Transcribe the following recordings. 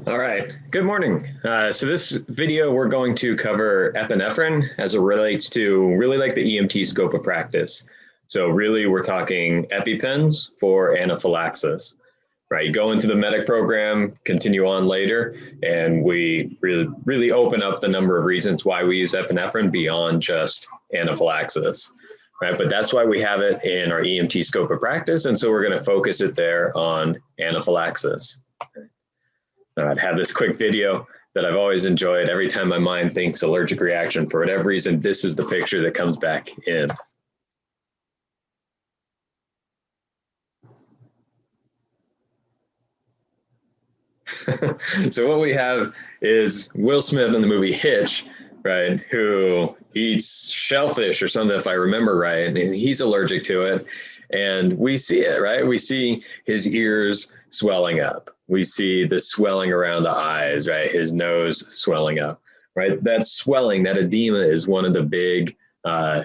All right, good morning. So this video, we're going to cover epinephrine as it relates to really like the EMT scope of practice. So really we're talking EpiPens for anaphylaxis, right? You go into the medic program, continue on later, and we really open up the number of reasons why we use epinephrine beyond just anaphylaxis, right? But that's why we have it in our EMT scope of practice. And so we're gonna focus it there on anaphylaxis. I'd have this quick video that I've always enjoyed. Every time my mind thinks allergic reaction, for whatever reason, this is the picture that comes back in. So what we have is Will Smith in the movie Hitch, right, who eats shellfish or something, if I remember right, and he's allergic to it. And we see it, right? We see his ears swelling up. We see the swelling around the eyes, right? His nose swelling up, right? That swelling, that edema is one of the big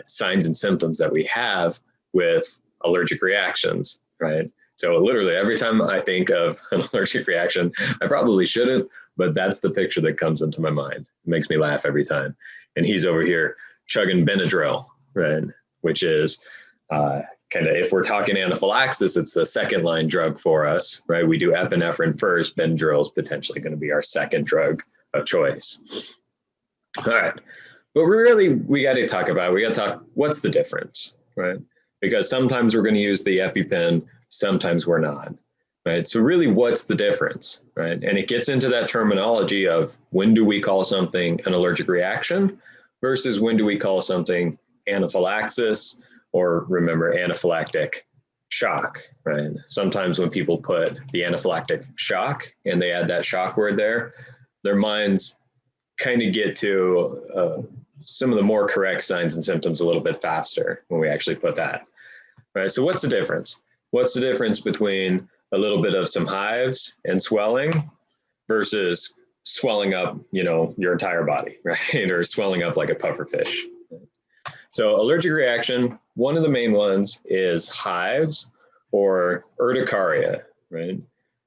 signs and symptoms that we have with allergic reactions, right? So literally every time I think of an allergic reaction, I probably shouldn't, but that's the picture that comes into my mind. It makes me laugh every time. And he's over here chugging Benadryl, right? Which is kind of, if we're talking anaphylaxis, it's the second line drug for us, right? We do epinephrine first, Benadryl is potentially going to be our second drug of choice. All right, but we got to talk what's the difference, right? Because sometimes we're going to use the EpiPen, sometimes we're not, right? So really, what's the difference, right? And it gets into that terminology of when do we call something an allergic reaction versus when do we call something anaphylaxis, or remember anaphylactic shock, right? Sometimes when people put the anaphylactic shock and they add that shock word there, their minds kind of get to some of the more correct signs and symptoms a little bit faster when we actually put that, right? So what's the difference? What's the difference between a little bit of some hives and swelling versus swelling up, your entire body, right? Or swelling up like a pufferfish. So allergic reaction, one of the main ones is hives or urticaria, right?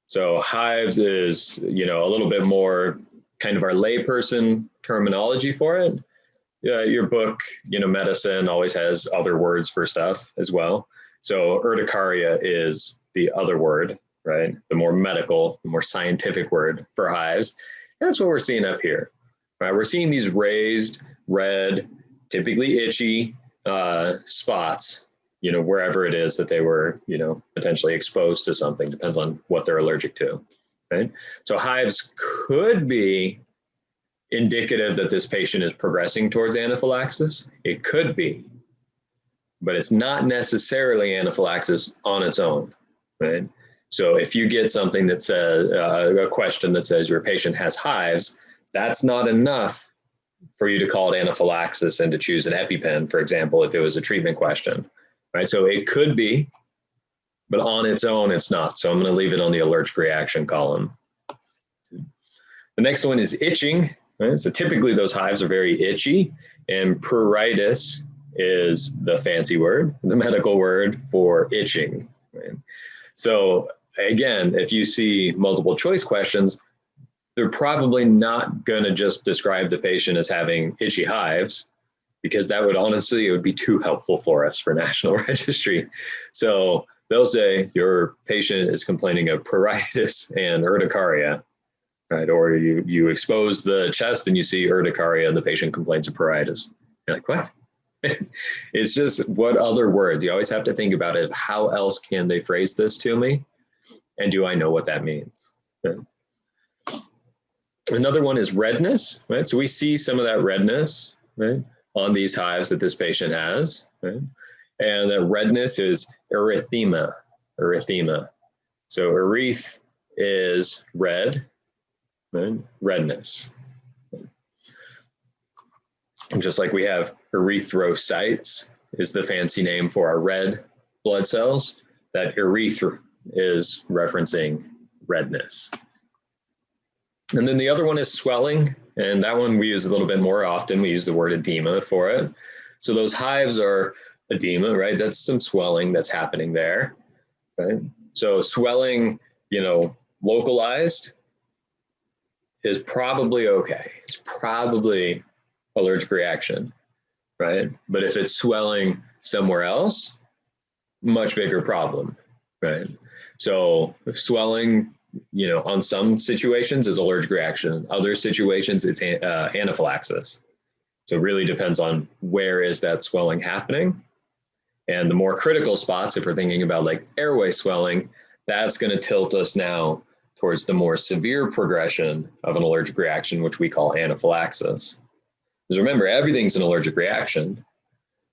So hives is, a little bit more kind of our layperson terminology for it. Your book, medicine always has other words for stuff as well. So urticaria is the other word, right? The more medical, the more scientific word for hives. And that's what we're seeing up here, right? We're seeing these raised red, typically itchy spots, wherever it is that they were, potentially exposed to something, depends on what they're allergic to, right? So hives could be indicative that this patient is progressing towards anaphylaxis. It could be, but it's not necessarily anaphylaxis on its own, right? So if you get something that says, a question that says your patient has hives, that's not enough for you to call it anaphylaxis and to choose an EpiPen, for example, if it was a treatment question, right? So it could be, but on its own, it's not. So I'm going to leave it on the allergic reaction column. The next one is itching, right? So typically those hives are very itchy, and pruritus is the fancy word, the medical word for itching, right? So again, if you see multiple choice questions, they're probably not going to just describe the patient as having itchy hives, because that would honestly, it would be too helpful for us for national registry. So they'll say your patient is complaining of pruritus and urticaria, right? Or you expose the chest and you see urticaria and the patient complains of pruritus. You're like, what? It's just, what other words? You always have to think about it. How else can they phrase this to me? And do I know what that means? Okay. Another one is redness, right? So we see some of that redness, right, on these hives that this patient has, right? And the redness is erythema. So ereth is red, right? Redness. And just like we have erythrocytes is the fancy name for our red blood cells, that erythra is referencing redness. And then the other one is swelling, and that one we use a little bit more often. We use the word edema for it. So those hives are edema, right? That's some swelling that's happening there, right? So swelling, localized, is probably okay. It's probably allergic reaction, right? But if it's swelling somewhere else, much bigger problem, right? So swelling, on some situations is allergic reaction. Other situations, it's anaphylaxis. So it really depends on where is that swelling happening. And the more critical spots, if we're thinking about like airway swelling, that's going to tilt us now towards the more severe progression of an allergic reaction, which we call anaphylaxis. Because remember, everything's an allergic reaction.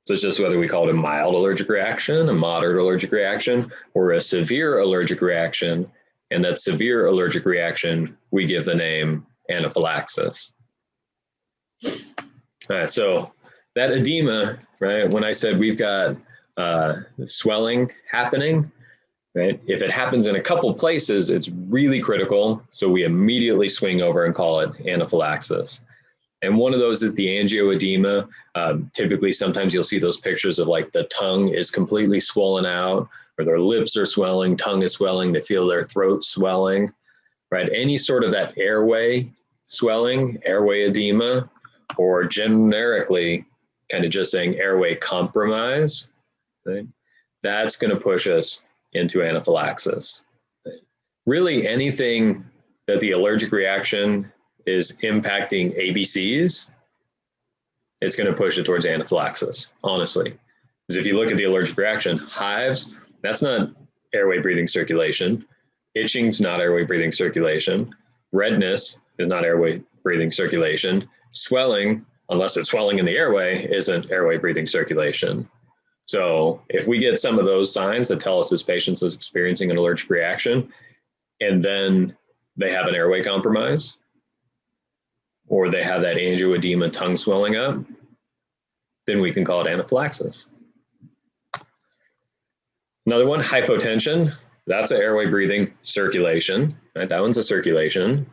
So it's just whether we call it a mild allergic reaction, a moderate allergic reaction, or a severe allergic reaction. And that severe allergic reaction, we give the name anaphylaxis. All right, so that edema, right, when I said we've got swelling happening, right, if it happens in a couple places, it's really critical. So we immediately swing over and call it anaphylaxis. And one of those is the angioedema. Typically, sometimes you'll see those pictures of like the tongue is completely swollen out, or their lips are swelling, tongue is swelling, they feel their throat swelling, right? Any sort of that airway swelling, airway edema, or generically kind of just saying airway compromise, right? That's going to push us into anaphylaxis. Right? Really anything that the allergic reaction is impacting ABCs, it's going to push it towards anaphylaxis, honestly. Because if you look at the allergic reaction, hives, that's not airway breathing circulation. Itching's not airway breathing circulation. Redness is not airway breathing circulation. Swelling, unless it's swelling in the airway, isn't airway breathing circulation. So if we get some of those signs that tell us this patient is experiencing an allergic reaction, and then they have an airway compromise, or they have that angioedema, tongue swelling up, then we can call it anaphylaxis. Another one, hypotension. That's an airway breathing circulation, right? That one's a circulation.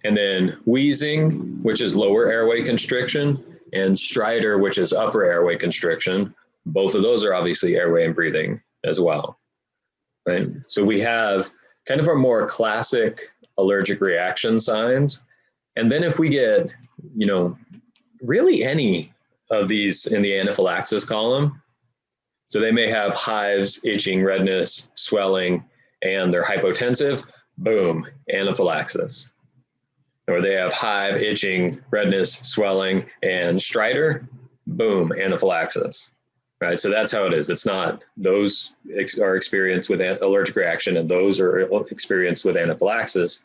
And then wheezing, which is lower airway constriction, and stridor, which is upper airway constriction. Both of those are obviously airway and breathing as well, right? So we have kind of our more classic allergic reaction signs. And then if we get, really any of these in the anaphylaxis column, so they may have hives, itching, redness, swelling, and they're hypotensive, boom, anaphylaxis. Or they have hive, itching, redness, swelling, and stridor, boom, anaphylaxis. Right, so that's how it is. It's not those are experienced with allergic reaction and those are experienced with anaphylaxis.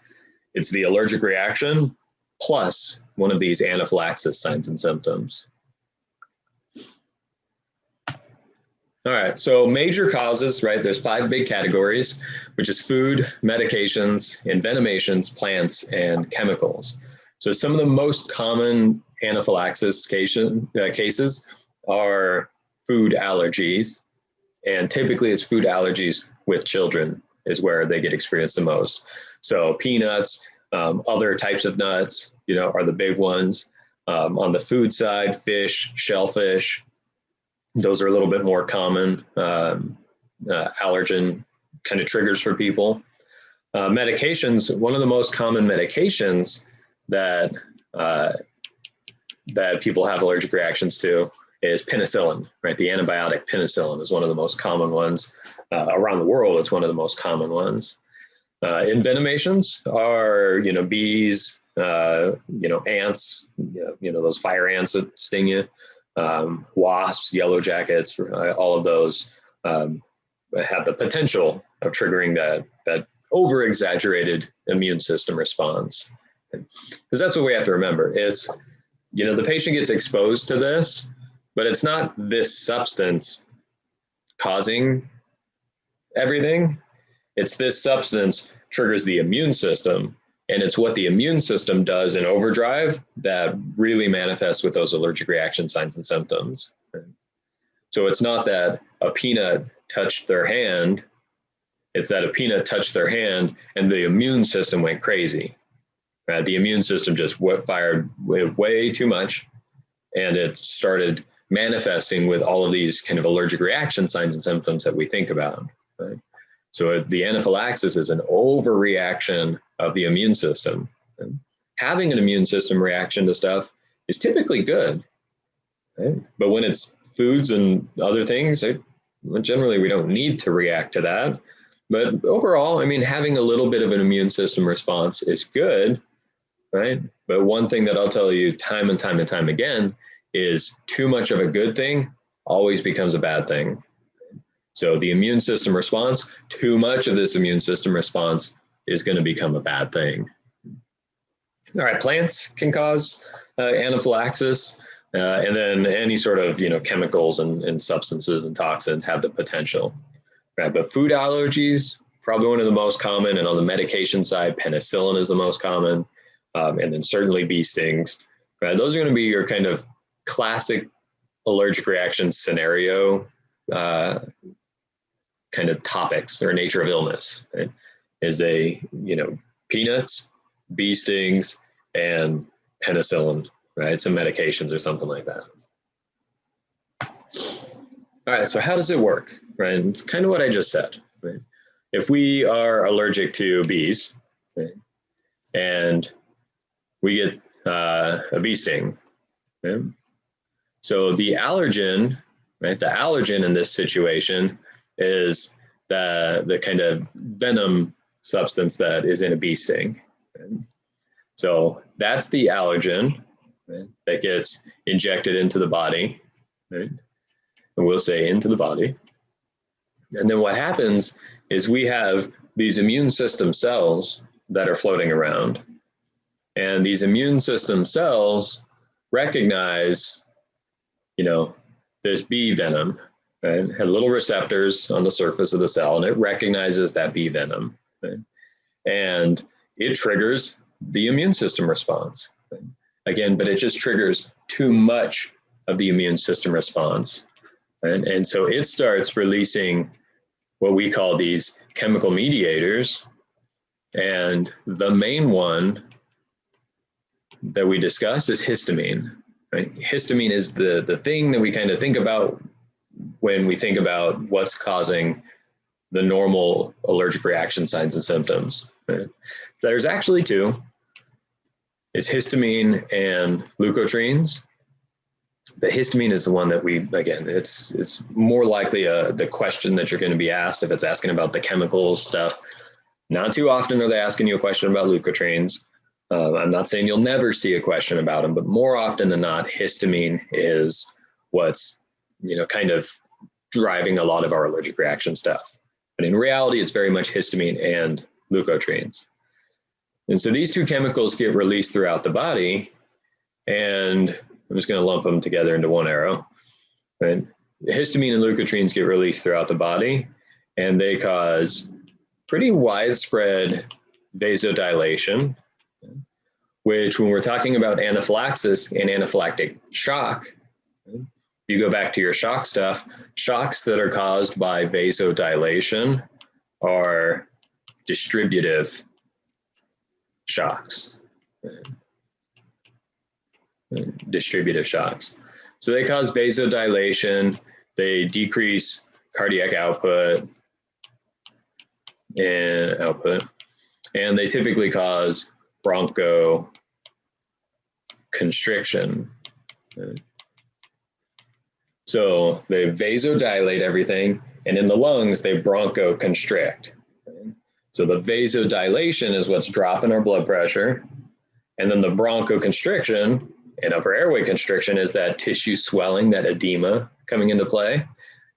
It's the allergic reaction plus one of these anaphylaxis signs and symptoms. All right, so major causes, right? There's 5 big categories, which is food, medications, envenomations, plants, and chemicals. So some of the most common anaphylaxis cases are food allergies, and typically it's food allergies with children is where they get experienced the most. So peanuts, other types of nuts, are the big ones. On the food side, fish, shellfish, those are a little bit more common allergen kind of triggers for people. Medications, one of the most common medications that people have allergic reactions to is penicillin, right? The antibiotic penicillin is one of the most common ones. Around the world, it's one of the most common ones. Envenomations are, bees, ants, those fire ants that sting you, wasps, yellow jackets, all of those have the potential of triggering that over-exaggerated immune system response. Because that's what we have to remember. It's, the patient gets exposed to this, but it's not this substance causing everything. It's this substance triggers the immune system, and it's what the immune system does in overdrive that really manifests with those allergic reaction signs and symptoms. So it's not that a peanut touched their hand, it's that a peanut touched their hand and the immune system went crazy. Right? The immune system just fired way too much, and it started manifesting with all of these kind of allergic reaction signs and symptoms that we think about. Right? So the anaphylaxis is an overreaction of the immune system. And having an immune system reaction to stuff is typically good, right? But when it's foods and other things, generally we don't need to react to that. But overall, I mean, having a little bit of an immune system response is good, right? But one thing that I'll tell you time and time and time again is too much of a good thing always becomes a bad thing. So the immune system response, too much of this immune system response is going to become a bad thing. All right, plants can cause anaphylaxis, and then any sort of chemicals and substances and toxins have the potential. Right, but food allergies, probably one of the most common, and on the medication side, penicillin is the most common, and then certainly bee stings. Right, those are going to be your kind of classic allergic reaction scenario kind of topics or nature of illness. Right? Is peanuts, bee stings, and penicillin, right? Some medications or something like that. All right, so how does it work, right? It's kind of what I just said, right? If we are allergic to bees, right, and we get a bee sting, right? So the allergen, right? The allergen in this situation is the kind of venom substance that is in a bee sting. Right? So that's the allergen, right, that gets injected into the body, right? And we'll say into the body. And then what happens is we have these immune system cells that are floating around. And these immune system cells recognize, this bee venom, right? Have little receptors on the surface of the cell, and it recognizes that bee venom, right? And it triggers the immune system response. Right? Again, but it just triggers too much of the immune system response. And so it starts releasing what we call these chemical mediators. And the main one that we discuss is histamine. Right? Histamine is the thing that we kind of think about when we think about what's causing the normal allergic reaction signs and symptoms. Right? There's actually two. It's histamine and leukotrienes. The histamine is the one that it's more likely the question that you're going to be asked if it's asking about the chemical stuff. Not too often are they asking you a question about leukotrienes. I'm not saying you'll never see a question about them, but more often than not, histamine is what's, kind of driving a lot of our allergic reaction stuff. But in reality, it's very much histamine and leukotrienes. And so these two chemicals get released throughout the body, and I'm just going to lump them together into one arrow. Right? Histamine and leukotrienes get released throughout the body, and they cause pretty widespread vasodilation, which when we're talking about anaphylaxis and anaphylactic shock, you go back to your shock stuff, shocks that are caused by vasodilation are distributive shocks. Distributive shocks. So they cause vasodilation, they decrease cardiac output, and they typically cause bronchoconstriction. So they vasodilate everything, and in the lungs, they bronchoconstrict. So the vasodilation is what's dropping our blood pressure, and then the bronchoconstriction and upper airway constriction is that tissue swelling, that edema coming into play.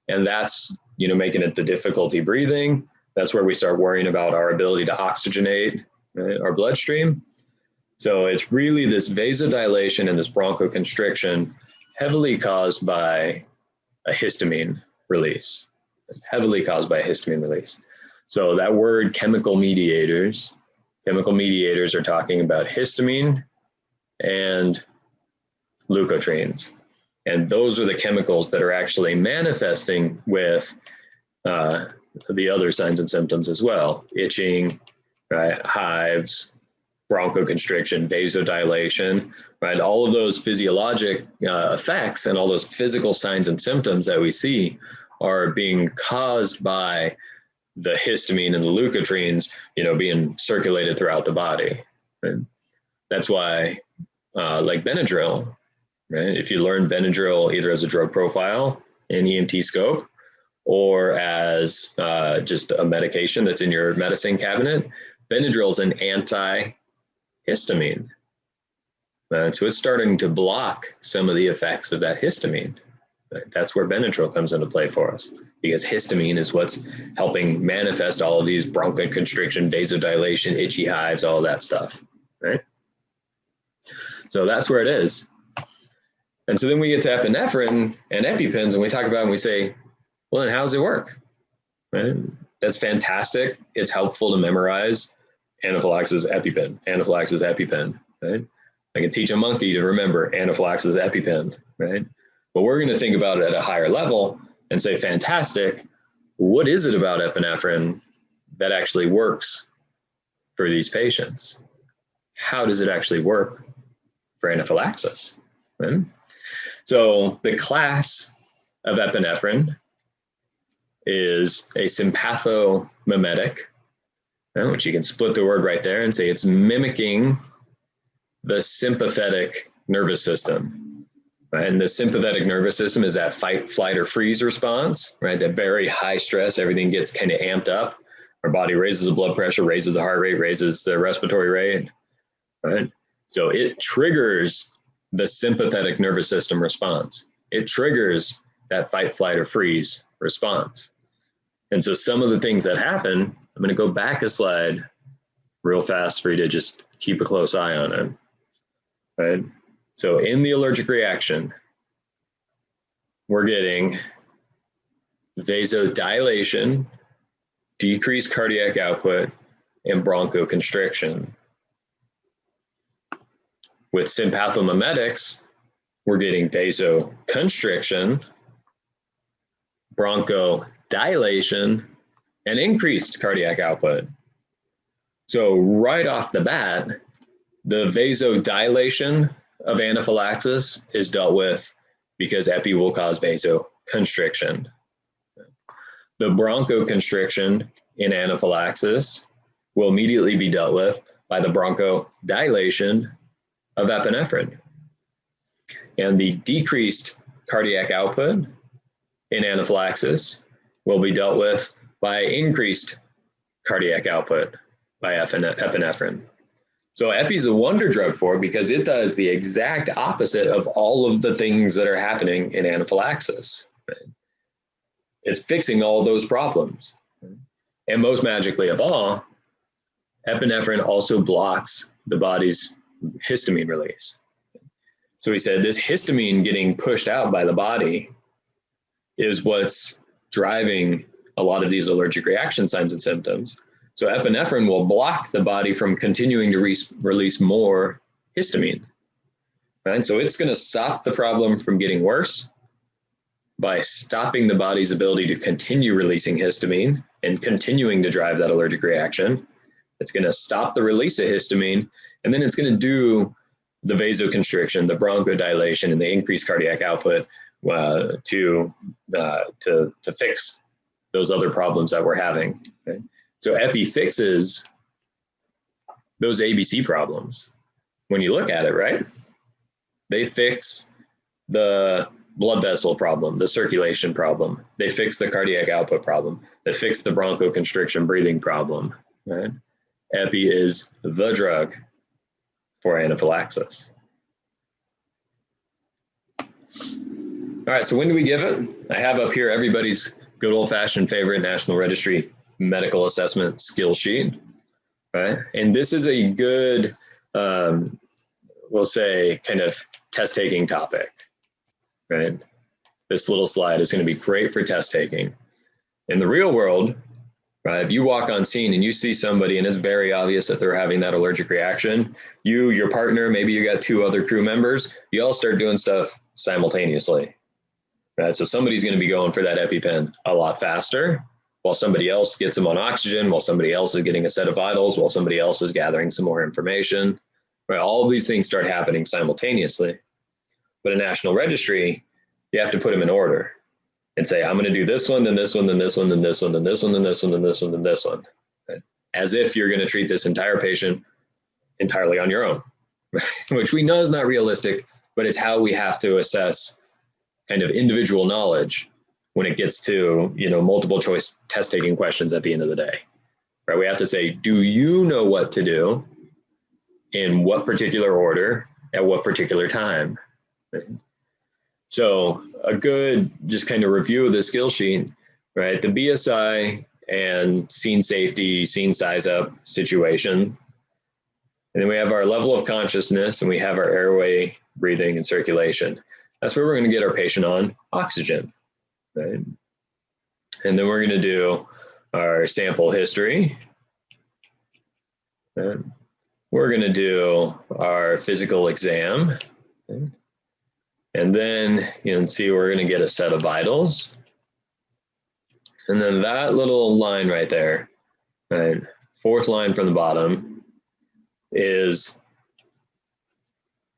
And that's, making it the difficulty breathing. That's where we start worrying about our ability to oxygenate our bloodstream. So it's really this vasodilation and this bronchoconstriction heavily caused by a histamine release, So that word chemical mediators are talking about histamine and leukotrienes. And those are the chemicals that are actually manifesting with the other signs and symptoms as well. Itching, right? Hives, bronchoconstriction, vasodilation, right? All of those physiologic effects and all those physical signs and symptoms that we see are being caused by the histamine and the leukotrienes, being circulated throughout the body. Right? That's why, like Benadryl, right? If you learn Benadryl either as a drug profile in EMT scope or as just a medication that's in your medicine cabinet, Benadryl is an antihistamine. So it's starting to block some of the effects of that histamine. Right? That's where Benadryl comes into play for us, because histamine is what's helping manifest all of these bronchoconstriction, vasodilation, itchy hives, all of that stuff, right? So that's where it is. And so then we get to epinephrine and EpiPens, and we talk about it and we say, well, then how does it work? Right? That's fantastic. It's helpful to memorize anaphylaxis EpiPen, anaphylaxis EpiPen, right? I can teach a monkey to remember anaphylaxis EpiPen, right? But we're going to think about it at a higher level and say, fantastic, what is it about epinephrine that actually works for these patients? How does it actually work for anaphylaxis? Right? So the class of epinephrine is a sympathomimetic, which you can split the word right there and say it's mimicking the sympathetic nervous system. Right? And the sympathetic nervous system is that fight, flight, or freeze response, right? That very high stress, everything gets kind of amped up. Our body raises the blood pressure, raises the heart rate, raises the respiratory rate, right? So it triggers the sympathetic nervous system response. It triggers that fight, flight, or freeze response. And so some of the things that happen, I'm going to go back a slide real fast for you to just keep a close eye on it, right? So in the allergic reaction, we're getting vasodilation, decreased cardiac output, and bronchoconstriction. With sympathomimetics, we're getting vasoconstriction, bronchodilation, and increased cardiac output. So right off the bat, the vasodilation of anaphylaxis is dealt with because epi will cause vasoconstriction. The bronchoconstriction in anaphylaxis will immediately be dealt with by the bronchodilation of epinephrine. And the decreased cardiac output in anaphylaxis will be dealt with by increased cardiac output by epinephrine. So epi is a wonder drug for it because it does the exact opposite of all of the things that are happening in anaphylaxis. Right? It's fixing all those problems. Right? And most magically of all, epinephrine also blocks the body's histamine release. So we said this histamine getting pushed out by the body is what's driving a lot of these allergic reaction signs and symptoms. So epinephrine will block the body from continuing to release more histamine, right? So it's going to stop the problem from getting worse by stopping the body's ability to continue releasing histamine and continuing to drive that allergic reaction. It's going to stop the release of histamine, and then it's going to do the vasoconstriction, the bronchodilation, and the increased cardiac output to fix those other problems that we're having. Okay? So epi fixes those ABC problems. When you look at it, right? They fix the blood vessel problem, the circulation problem. They fix the cardiac output problem. They fix the bronchoconstriction breathing problem, right? Epi is the drug for anaphylaxis. All right, so when do we give it? I have up here everybody's good old-fashioned favorite National Registry medical assessment skill sheet, right? And this is a good, we'll say, kind of test-taking topic, right? This little slide is going to be great for test taking. In the real world, right, if you walk on scene and you see somebody and it's very obvious that they're having that allergic reaction, you, your partner, maybe you got 2 other crew members, you all start doing stuff simultaneously, right? So somebody's going to be going for that EpiPen a lot faster, while somebody else gets them on oxygen, while somebody else is getting a set of vitals, while somebody else is gathering some more information, right? All of these things start happening simultaneously. But a national registry, you have to put them in order. and say, I'm going to do this one, then this one, then this one, then this one, then this one, then this one, then this one, then this one, right? As if you're going to treat this entire patient entirely on your own, which we know is not realistic, but it's how we have to assess kind of individual knowledge when it gets to, multiple choice test taking questions at the end of the day, right? We have to say, do you know what to do in what particular order at what particular time? Right? So a good just kind of review of the skill sheet, right? The BSI and scene safety, scene size up situation. And then we have our level of consciousness, and we have our airway, breathing, and circulation. That's where we're going to get our patient on oxygen, right? And then we're going to do our sample history. Right? We're going to do our physical exam. Right? And then you can see we're going to get a set of vitals. And then that little line right there, right? Fourth line from the bottom is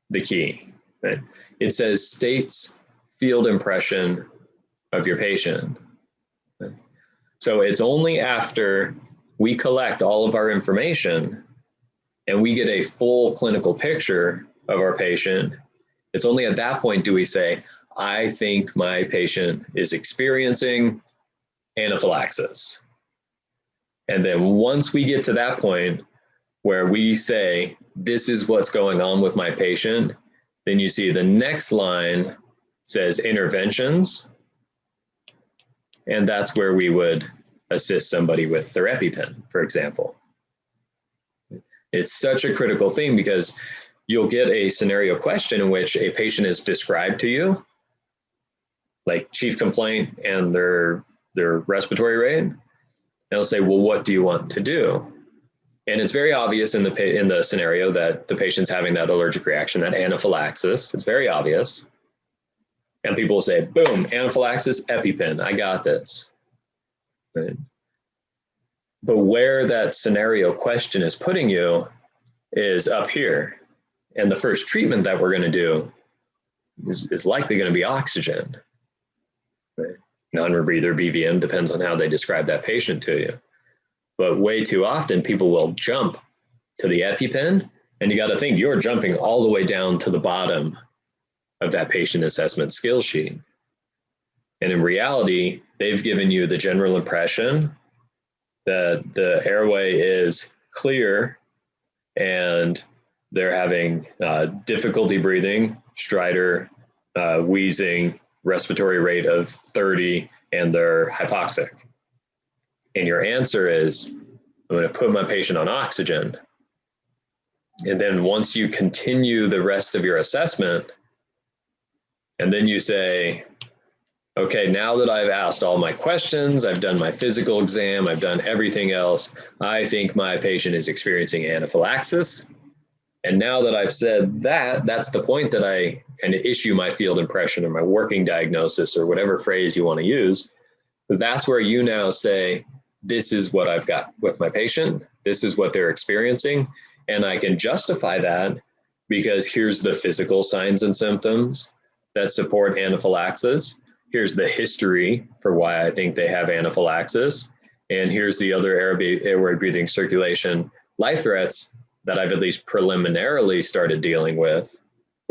the key, right? It says states field impression of your patient. Right? So it's only after we collect all of our information and we get a full clinical picture of our patient, it's only at that point do we say, I think my patient is experiencing anaphylaxis. And then once we get to that point where we say, this is what's going on with my patient, then you see the next line says interventions. And that's where we would assist somebody with their EpiPen, for example. It's such a critical thing because you'll get a scenario question in which a patient is described to you, like chief complaint and their respiratory rate. And they'll say, well, what do you want to do? And it's very obvious in the scenario that the patient's having that allergic reaction, that anaphylaxis. It's very obvious. And people will say, boom, anaphylaxis, EpiPen, I got this. Right? But where that scenario question is putting you is up here. And the first treatment that we're going to do is likely going to be oxygen. Right? Non-rebreather, BVM, depends on how they describe that patient to you. But way too often, people will jump to the EpiPen, and you got to think you're jumping all the way down to the bottom of that patient assessment skill sheet. And in reality, they've given you the general impression that the airway is clear and they're having difficulty breathing, stridor, wheezing, respiratory rate of 30, and they're hypoxic. And your answer is, I'm going to put my patient on oxygen. And then once you continue the rest of your assessment, and then you say, okay, now that I've asked all my questions, I've done my physical exam, I've done everything else, I think my patient is experiencing anaphylaxis. And now that I've said that, that's the point that I kind of issue my field impression or my working diagnosis or whatever phrase you want to use. That's where you now say, this is what I've got with my patient. This is what they're experiencing. And I can justify that because here's the physical signs and symptoms that support anaphylaxis. Here's the history for why I think they have anaphylaxis. And here's the other airway, breathing, circulation, life threats that I've at least preliminarily started dealing with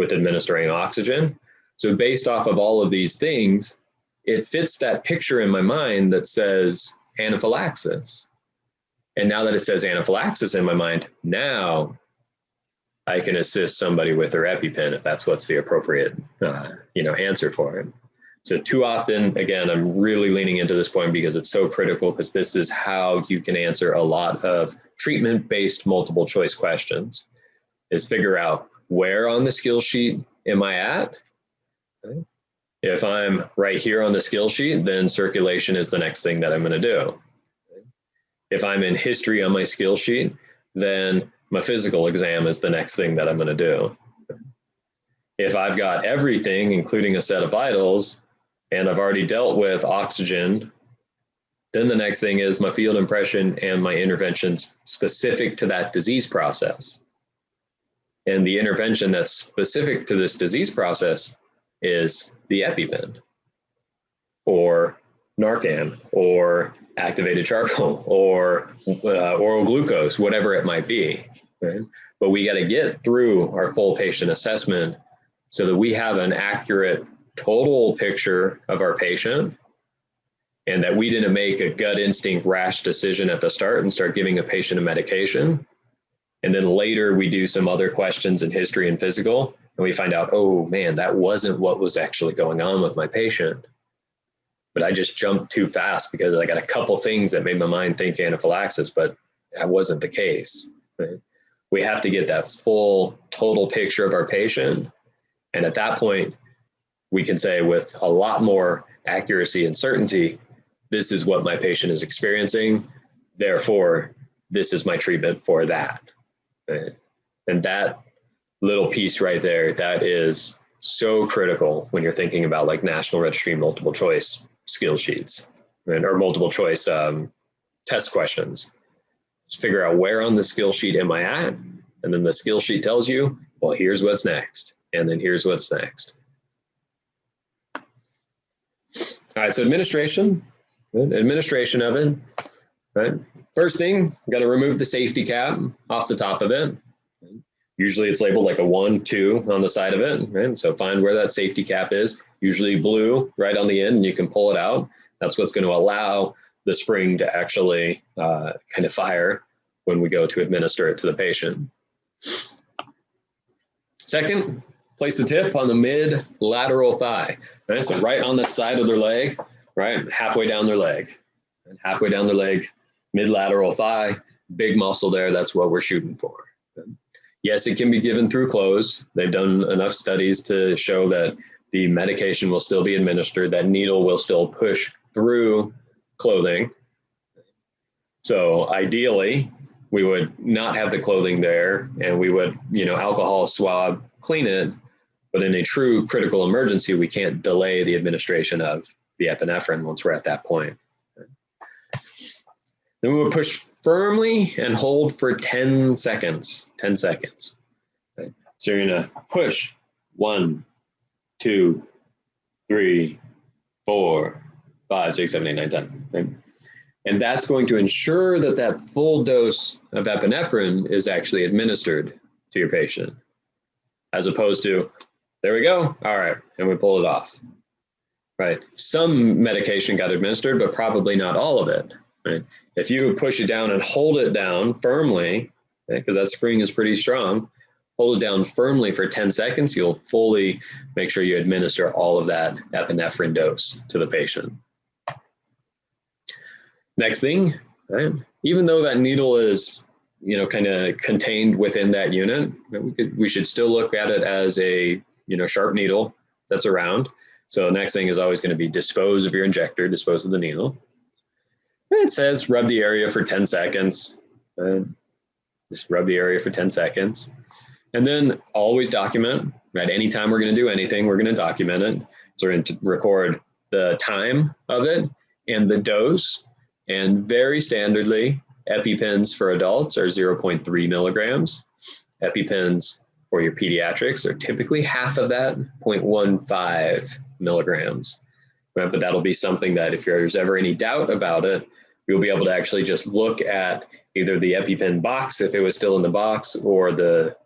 administering oxygen. So based off of all of these things, it fits that picture in my mind that says anaphylaxis. And now that it says anaphylaxis in my mind, now I can assist somebody with their EpiPen if that's what's the appropriate answer for it. So too often, again, I'm really leaning into this point because it's so critical because this is how you can answer a lot of treatment-based multiple choice questions, is figure out where on the skill sheet am I at? Okay. If I'm right here on the skill sheet, then circulation is the next thing that I'm going to do. Okay. If I'm in history on my skill sheet, then my physical exam is the next thing that I'm going to do. Okay. If I've got everything, including a set of vitals, and I've already dealt with oxygen, then the next thing is my field impression and my interventions specific to that disease process. And the intervention that's specific to this disease process is the EpiPen. or Narcan, or activated charcoal, or oral glucose, whatever it might be. Right? But we got to get through our full patient assessment so that we have an accurate total picture of our patient, and that we didn't make a gut instinct rash decision at the start and start giving a patient a medication. And then later we do some other questions in history and physical, and we find out, oh man, that wasn't what was actually going on with my patient. But I just jumped too fast because I got a couple things that made my mind think anaphylaxis, but that wasn't the case. Right? We have to get that full total picture of our patient. And at that point, we can say with a lot more accuracy and certainty, this is what my patient is experiencing. Therefore, this is my treatment for that. Right? And that little piece right there, that is so critical when you're thinking about like National Registry multiple choice skill sheets, right? Or multiple choice test questions. Just figure out where on the skill sheet am I at, and then the skill sheet tells you, well, here's what's next, and then here's what's next. All right, so administration of it, right? First thing, got to remove the safety cap off the top of it. Usually it's labeled like a 1, 2 on the side of it, right? So find where that safety cap is, usually blue right on the end, and you can pull it out. That's what's going to allow the spring to actually kind of fire when we go to administer it to the patient. Second, place the tip on the mid-lateral thigh, right? So right on the side of their leg, right? Halfway down their leg. And halfway down their leg, mid-lateral thigh, big muscle there, that's what we're shooting for. Yes, it can be given through clothes. They've done enough studies to show that the medication will still be administered, that needle will still push through clothing. So ideally, we would not have the clothing there, and we would, alcohol swab, clean it. But in a true critical emergency, we can't delay the administration of the epinephrine once we're at that point. Then we would push firmly and hold for 10 seconds, 10 seconds. Okay. So you're gonna push 1, 2, 3, 4, 5, 6, 7, 8, 9, 10. Okay. And that's going to ensure that that full dose of epinephrine is actually administered to your patient, as opposed to, there we go, all right, and we pull it off, right? Some medication got administered, but probably not all of it, right? If you push it down and hold it down firmly, because that spring is pretty strong, hold it down firmly for 10 seconds, you'll fully make sure you administer all of that epinephrine dose to the patient. Next thing, right? Even though that needle is, kind of contained within that unit, we should still look at it as a, sharp needle that's around. So the next thing is always going to be dispose of your injector, dispose of the needle. And it says rub the area for 10 seconds. Just rub the area for 10 seconds. And then always document, right? Anytime we're going to do anything, we're going to document it. So we're going to record the time of it and the dose. And very standardly, EpiPens for adults are 0.3 milligrams. EpiPens for your pediatrics are typically half of that, 0.15 milligrams. Right? But that'll be something that if there's ever any doubt about it, you'll be able to actually just look at either the EpiPen box, if it was still in the box, or the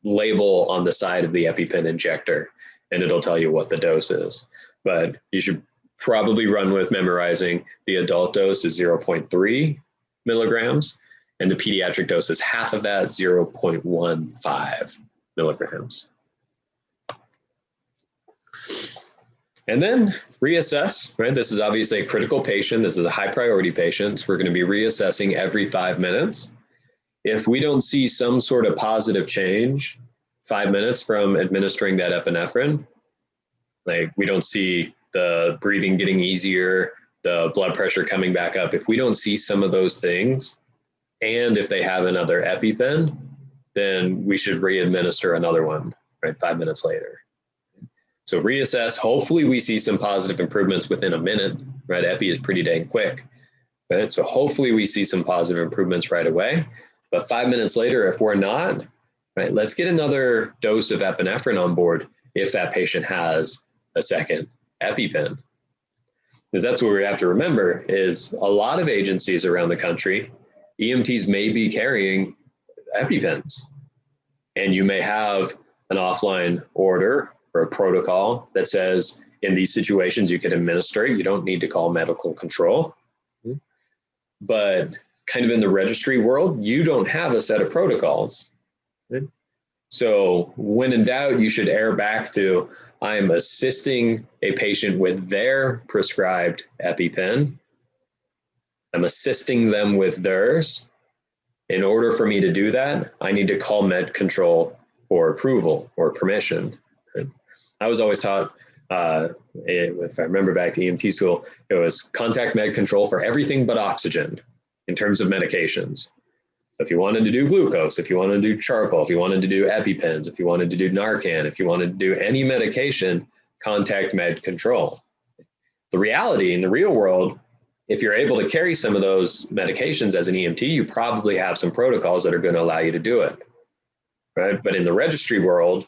label on the side of the EpiPen injector, and it'll tell you what the dose is. But you should probably run with memorizing the adult dose is 0.3 milligrams, and the pediatric dose is half of that, 0.15 milligrams. And then reassess, right? This is obviously a critical patient. This is a high priority patient. So we're going to be reassessing every 5 minutes. If we don't see some sort of positive change 5 minutes from administering that epinephrine, like we don't see the breathing getting easier, the blood pressure coming back up, if we don't see some of those things, and if they have another EpiPen, then we should re-administer another one, right, 5 minutes later. So reassess, hopefully we see some positive improvements within a minute, right? Epi is pretty dang quick, right? So hopefully we see some positive improvements right away. But 5 minutes later, if we're not, right, let's get another dose of epinephrine on board if that patient has a second EpiPen. Because that's what we have to remember is a lot of agencies around the country, EMTs may be carrying EpiPens. And you may have an offline order or a protocol that says in these situations you can administer it. You don't need to call medical control. But kind of in the registry world, you don't have a set of protocols. So when in doubt, you should err back to, I'm assisting a patient with their prescribed EpiPen. I'm assisting them with theirs. In order for me to do that, I need to call med control for approval or permission. I was always taught, if I remember back to EMT school, it was contact med control for everything but oxygen in terms of medications. So if you wanted to do glucose, if you wanted to do charcoal, if you wanted to do EpiPens, if you wanted to do Narcan, if you wanted to do any medication, contact med control. The reality in the real world, if you're able to carry some of those medications as an EMT, you probably have some protocols that are going to allow you to do it, right? But in the registry world,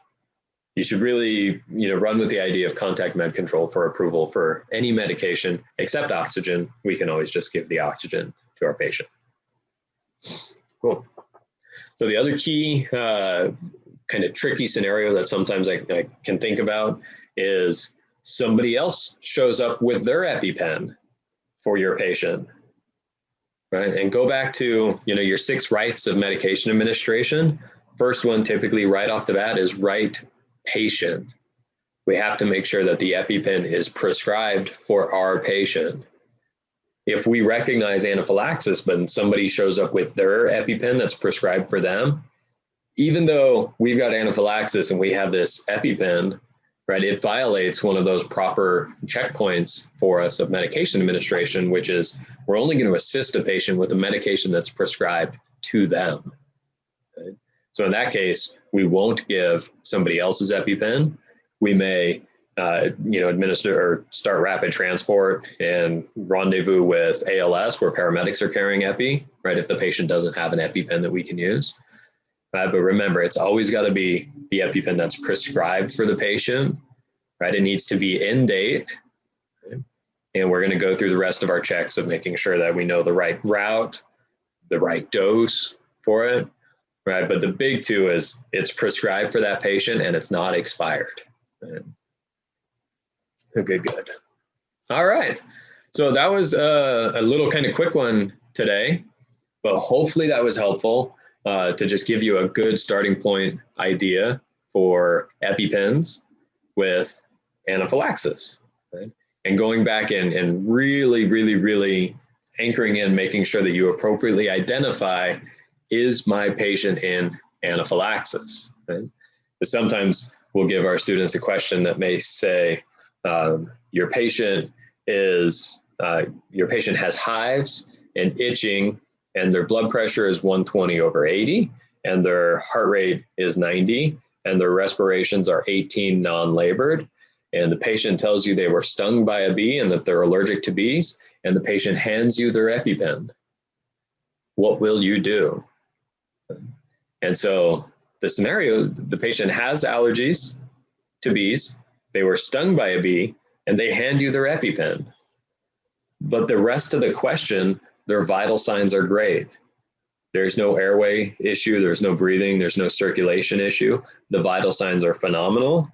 you should really, run with the idea of contact med control for approval for any medication except oxygen. We can always just give the oxygen to our patient. Cool. So the other key kind of tricky scenario that sometimes I can think about is somebody else shows up with their EpiPen for your patient, right? And go back to, your 6 rights of medication administration. First one, typically right off the bat, is right patient. We have to make sure that the EpiPen is prescribed for our patient. If we recognize anaphylaxis, but somebody shows up with their EpiPen that's prescribed for them, even though we've got anaphylaxis and we have this EpiPen, right, it violates one of those proper checkpoints for us of medication administration, which is we're only going to assist a patient with a medication that's prescribed to them. Right? So in that case, we won't give somebody else's EpiPen. We may, administer or start rapid transport and rendezvous with ALS where paramedics are carrying Epi, right, if the patient doesn't have an EpiPen that we can use. But remember, it's always got to be the EpiPen that's prescribed for the patient, right? It needs to be in date. Okay? And we're going to go through the rest of our checks of making sure that we know the right route, the right dose for it, right? But the big two is it's prescribed for that patient and it's not expired. Right? Good. All right. So that was a little kind of quick one today, but hopefully that was helpful. To just give you a good starting point idea for EpiPens with anaphylaxis, right? And going back in and really anchoring in, making sure that you appropriately identify, is my patient in anaphylaxis, right? Because sometimes we'll give our students a question that may say, your patient has hives and itching, and their blood pressure is 120/80, and their heart rate is 90, and their respirations are 18 non-labored, and the patient tells you they were stung by a bee and that they're allergic to bees, and the patient hands you their EpiPen. What will you do? And so the scenario, the patient has allergies to bees, they were stung by a bee, and they hand you their EpiPen. But the rest of the question, their vital signs are great. There's no airway issue. There's no breathing. There's no circulation issue. The vital signs are phenomenal.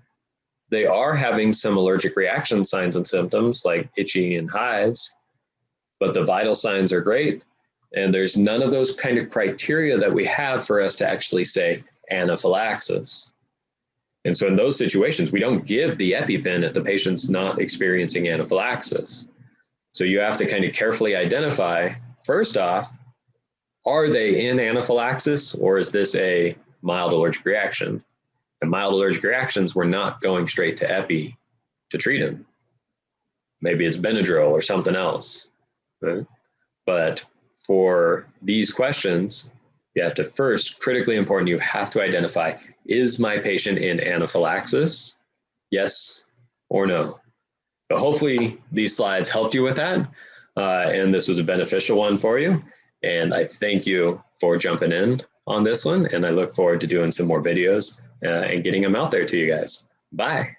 They are having some allergic reaction signs and symptoms like itchy and hives, but the vital signs are great. And there's none of those kind of criteria that we have for us to actually say anaphylaxis. And so in those situations, we don't give the EpiPen if the patient's not experiencing anaphylaxis. So you have to kind of carefully identify, first off, are they in anaphylaxis or is this a mild allergic reaction? And mild allergic reactions, we're not going straight to Epi to treat them. Maybe it's Benadryl or something else. Right? But for these questions, you have to first, critically important, you have to identify, is my patient in anaphylaxis? Yes or no? So hopefully these slides helped you with that, and this was a beneficial one for you. And I thank you for jumping in on this one, and I look forward to doing some more videos and getting them out there to you guys. Bye.